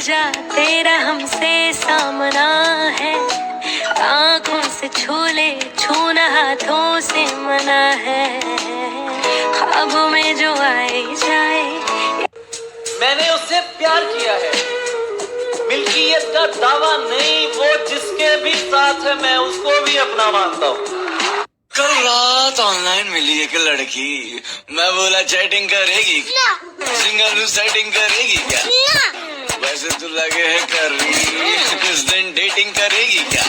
जा तेरा हमसे सामना है, आंखों से छू ले छूना हाथों से मना है, ख्वाबों में जो आए जाए। मैंने उससे प्यार किया है, मिल्कियत का दावा नहीं, वो जिसके भी साथ है मैं उसको भी अपना मानता हूँ। कल रात ऑनलाइन मिली एक लड़की, मैं बोला चैटिंग करेगी, सिंगल सेटिंग करेगी क्या? वैसे तो लगे है कर रही, इस दिन डेटिंग करेगी क्या?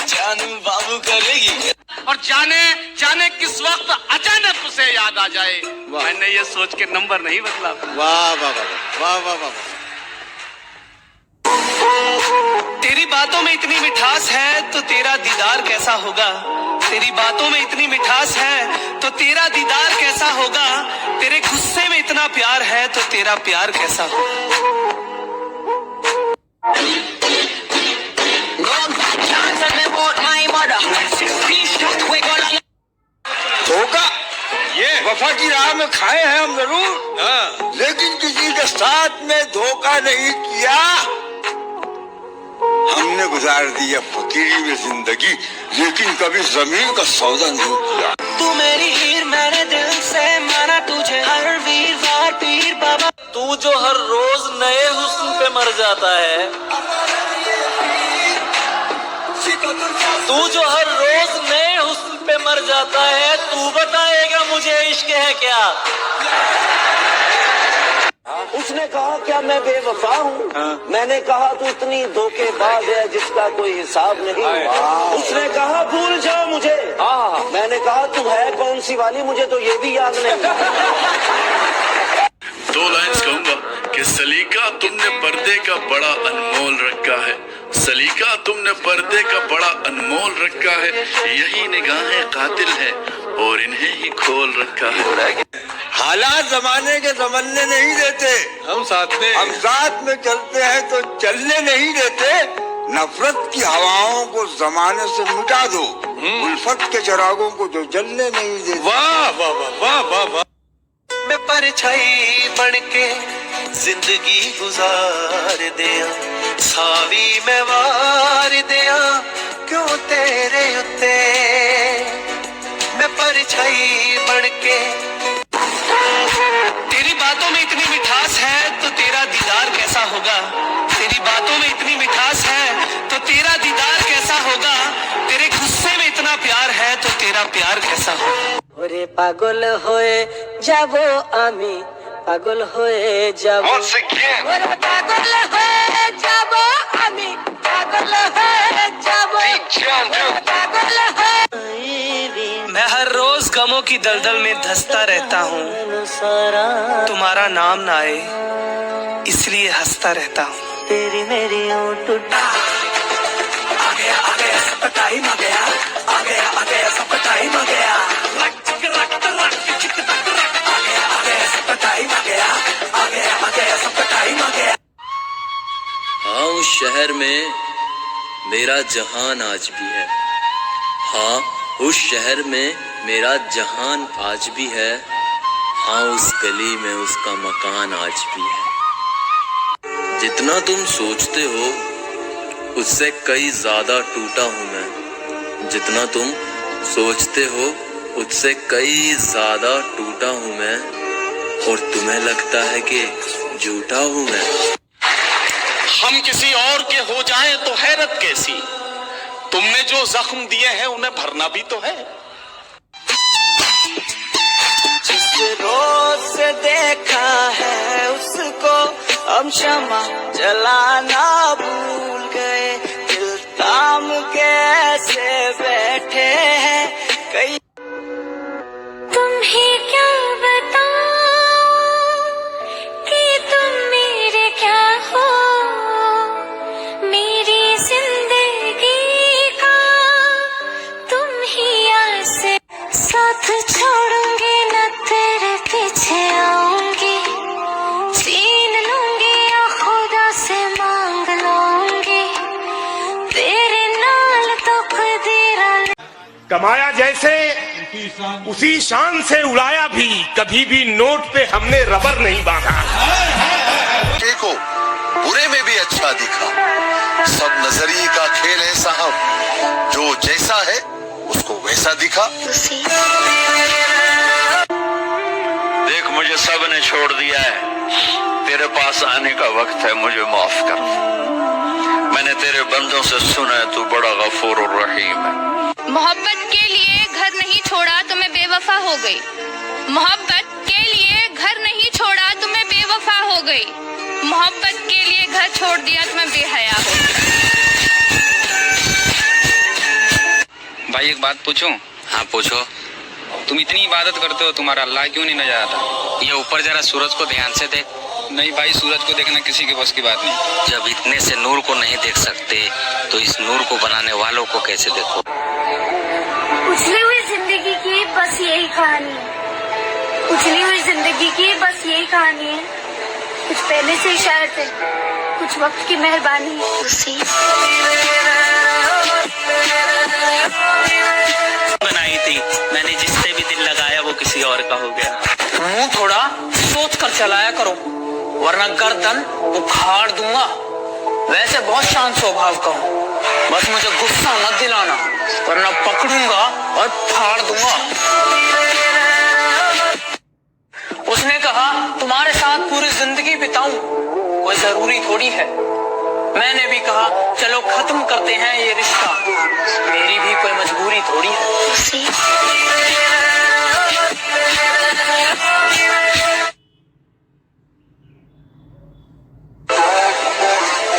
जानू बाबू करेगी क्या? और जाने जाने किस वक्त अचानक उसे याद आ जाए, मैंने ये सोच के नंबर नहीं बदला। वाह वाह वाह वाह वाह वाह। तेरी बातों में इतनी मिठास है तो तेरा दीदार कैसा होगा, तेरी बातों में इतनी मिठास है तो तेरा दीदार कैसा होगा, तेरे गुस्से में इतना प्यार है तो तेरा प्यार कैसा होगा। धोखा ये वफा की राह में खाए हैं हम जरूर, लेकिन किसी के साथ में धोखा नहीं किया। हमने गुजार दी है फकीरी में जिंदगी, लेकिन कभी जमीन का सौदा नहीं किया। तू मेरी हीर, मैंने दिल से माना तुझे, हर वीरवार पीर बाबा। तू जो हर रोज नए हुस्न पे मर जाता है, तू जो हर रोज नए हुस्न पे मर जाता है, तू बताएगा मुझे इश्क है क्या? उसने कहा क्या मैं बेवफा हूँ? मैंने कहा तू इतनी धोखेबाज है जिसका कोई हिसाब नहीं। उसने कहा भूल जाओ मुझे, मैंने कहा तू है कौन सी वाली, मुझे तो ये भी याद नहीं। दो लाइन्स कहूंगा कि सलीका तुमने पर्दे का बड़ा अनमोल रखा है, सलीका तुमने पर्दे का बड़ा अनमोल रखा है, यही निगाहें कातिल है और इन्हें ही खोल रखा है। हालात जमाने के समझने नहीं देते, हम साथ में चलते हैं तो चलने नहीं देते। नफरत की हवाओं को जमाने से मिटा दो, उल्फत के चिरागों को जो जलने नहीं देते। वाह वाह वाह वाह वाह। मैं परछाई बनके जिंदगी गुजार दिया, सावी में वार दिया क्यों तेरे उत्ते। मैं परछाई बनके, तेरी बातों में इतनी मिठास है तो तेरा दीदार कैसा होगा, तेरी बातों में इतनी मिठास है तो तेरा दीदार कैसा होगा, तेरे गुस्से में इतना प्यार है तो तेरा प्यार कैसा होगा। ওরে পাগল হয়ে যাব আমি, পাগল হয়ে যাব, ওরে পাগল হয়ে যাব আমি, পাগল হয়ে যাব, পাগল হয়ে। मैं हर रोज गमों की दलदल में धंसता रहता हूँ, तुम्हारा नाम ना आए इसलिए हंसता रहता हूँ। तेरी मेरी ओट आ गया सब टाइम आ गया, आ गया सब टाइम आ गया, हाँ उस शहर में मेरा जहान आज भी है, हाँ उस शहर में मेरा जहान आज भी है, हाँ उस गली में उसका मकान आज भी है। जितना तुम सोचते हो उससे कई ज्यादा टूटा हूँ मैं, जितना तुम सोचते हो उससे कई ज्यादा टूटा हूँ मैं, और तुम्हें लगता है कि झूठा हूँ मैं। हम किसी और के हो जाएं तो हैरत कैसी, तुमने जो जख्म दिए हैं उन्हें भरना भी तो है। जिस रोज से देखा है उसको हम क्षमा जलाना भूल गए, दिल थाम के ऐसे बैठे हैं कई। तुम ही क्या बताओ कि तुम मेरे क्या हो, मेरी जिंदगी का तुम ही आसे। साथ छोड़ूंगी न तेरे पीछे आऊंगी, छीन लूंगी या खुदा से मांग लूंगी, तेरे नाल तो खुदीरा। कमाया जैसे उसी शान से उड़ाया भी, कभी भी नोट पे हमने रबर नहीं बांधा। देखो बुरे में भी अच्छा दिखा। सब नजरिए का खेल है साहब, जो जैसा है उसको वैसा दिखा। देख मुझे सब ने छोड़ दिया है, तेरे पास आने का वक्त है, मुझे माफ कर। मैंने तेरे बंदों से सुना है तू बड़ा गफूर और रहीम है। मोहब्बत के लिए घर नहीं छोड़ा तो मैं बेवफा हो गई। मोहब्बत के लिए घर नहीं छोड़ा तो मैं बेवफा हो गई। मोहब्बत के लिए घर छोड़ दिया तो मैं बेहया हो गई। भाई एक बात पूछूं? हाँ पूछो। तुम इतनी इबादत करते हो, तुम्हारा अल्लाह क्यों नहीं नजर आता? ये ऊपर जरा सूरज को ध्यान से देख। नहीं भाई, सूरज को देखना किसी के बस की बात नहीं। जब इतने से नूर को नहीं देख सकते तो इस नूर को बनाने वालों को कैसे देखो। उछली हुई जिंदगी की बस यही कहानी है। उछली हुई जिंदगी की बस यही कहानी है। कुछ पहले से शायद थे, कुछ वक्त की मेहरबानी बनाई थी मैंने, जिससे भी दिल लगाया वो किसी और का हो गया। मुंह थोड़ा सोच कर चलाया करो, वरना गर्दन उखाड़ दूंगा। वैसे बहुत शांत स्वभाव का हूँ, बस मुझे गुस्सा मत दिलाना, वरना पकड़ूंगा और फाड़ दूंगा। उसने कहा तुम्हारे साथ पूरी जिंदगी बिताऊं, कोई जरूरी थोड़ी है। मैंने भी कहा चलो खत्म करते हैं ये रिश्ता, मेरी भी कोई मजबूरी थोड़ी है।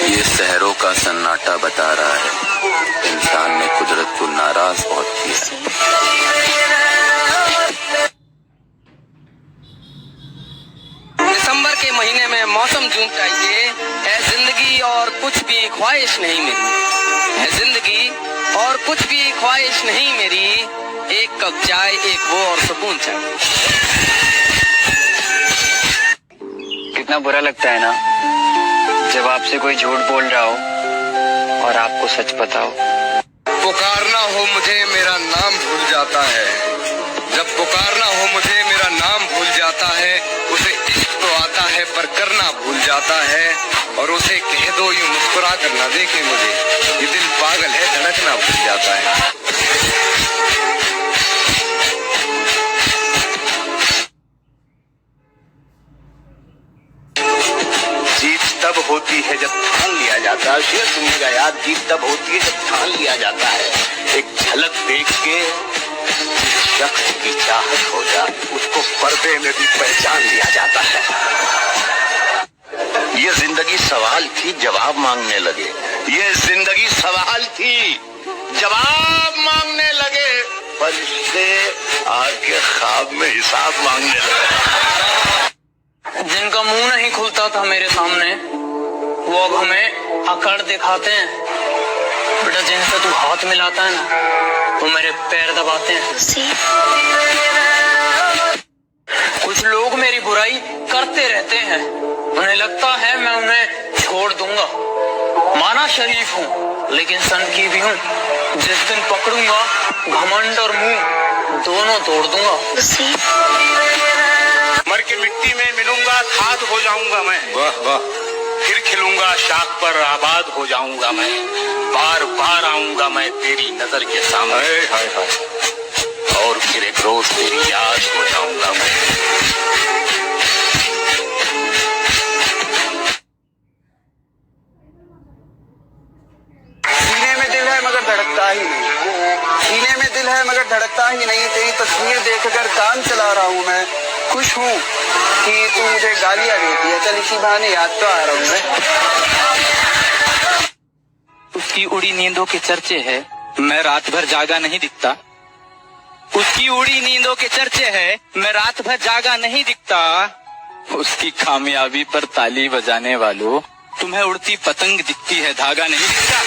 ये शहरों का सन्नाटा बता रहा है इंसान ने कुदरत को नाराज बहुत किया। दिसंबर के महीने में मौसम जून चाहिए है जिंदगी और कुछ भी ख्वाहिश नहीं मेरी, है जिंदगी और कुछ भी ख्वाहिश नहीं मेरी। एक कप चाय, एक वो और सुकून चाहिए। कितना बुरा लगता है ना जब आपसे कोई झूठ बोल रहा हो और आपको सच पता हो। पुकारना हो मुझे मेरा नाम भूल जाता है, जब पुकारना हो मुझे मेरा नाम भूल जाता है। उसे इश्क तो आता है पर करना भूल जाता है, और उसे कह दो यूं मुस्कुरा कर ना देखे मुझे, ये दिल पागल है धड़कना भूल जाता है। जीत तब होती है जब ठान लिया जाता है, शेर सुनिएगा याद, जीत तब होती है जब ठान लिया जाता है। एक झलक देख के शख्स की चाहत हो जाए, उसको पर्दे में भी पहचान लिया जाता है। ये जिंदगी सवाल थी जवाब मांगने लगे, ये जिंदगी सवाल थी जवाब मांगने लगे, फरिश्ते आके ख्वाब में हिसाब मांगने लगे। जिनका मुंह नहीं खुलता था मेरे सामने वो अब हमें अकड़ दिखाते हैं। बेटा जिनसे तू हाथ मिलाता है ना वो मेरे पैर दबाते हैं। कुछ लोग मेरी बुराई करते रहते हैं, उन्हें लगता है मैं उन्हें छोड़ दूंगा। माना शरीफ हूँ लेकिन सन की भी हूँ, जिस दिन पकड़ूंगा घमंड और मुंह दोनों तोड़ दूंगा। मर के मिट्टी में मिलूंगा, खाद हो जाऊंगा मैं, वाह वाह, फिर खिलूंगा शाख पर आबाद हो जाऊंगा मैं, बार बार आऊंगा मैं तेरी नजर के सामने, हाय हाय, और फिर एक रोज तेरी याद हो जाऊंगा मैं। सीने में दिल है मगर धड़कता ही नहीं, सीने में दिल है मगर धड़कता ही नहीं। तेरी तस्वीर देखकर काम चला रहा हूँ मैं, खुश हूँ कि तू मुझे गालियाँ देती है, चल इसी बहाने याद तो आ रहा हूँ मैं। उसकी उड़ी नींदों के चर्चे है, मैं रात भर जागा नहीं दिखता। उसकी उड़ी नींदों के चर्चे है, मैं रात भर जागा नहीं दिखता। उसकी कामयाबी पर ताली बजाने वालों, तुम्हें उड़ती पतंग दिखती है, धागा नहीं दिखता।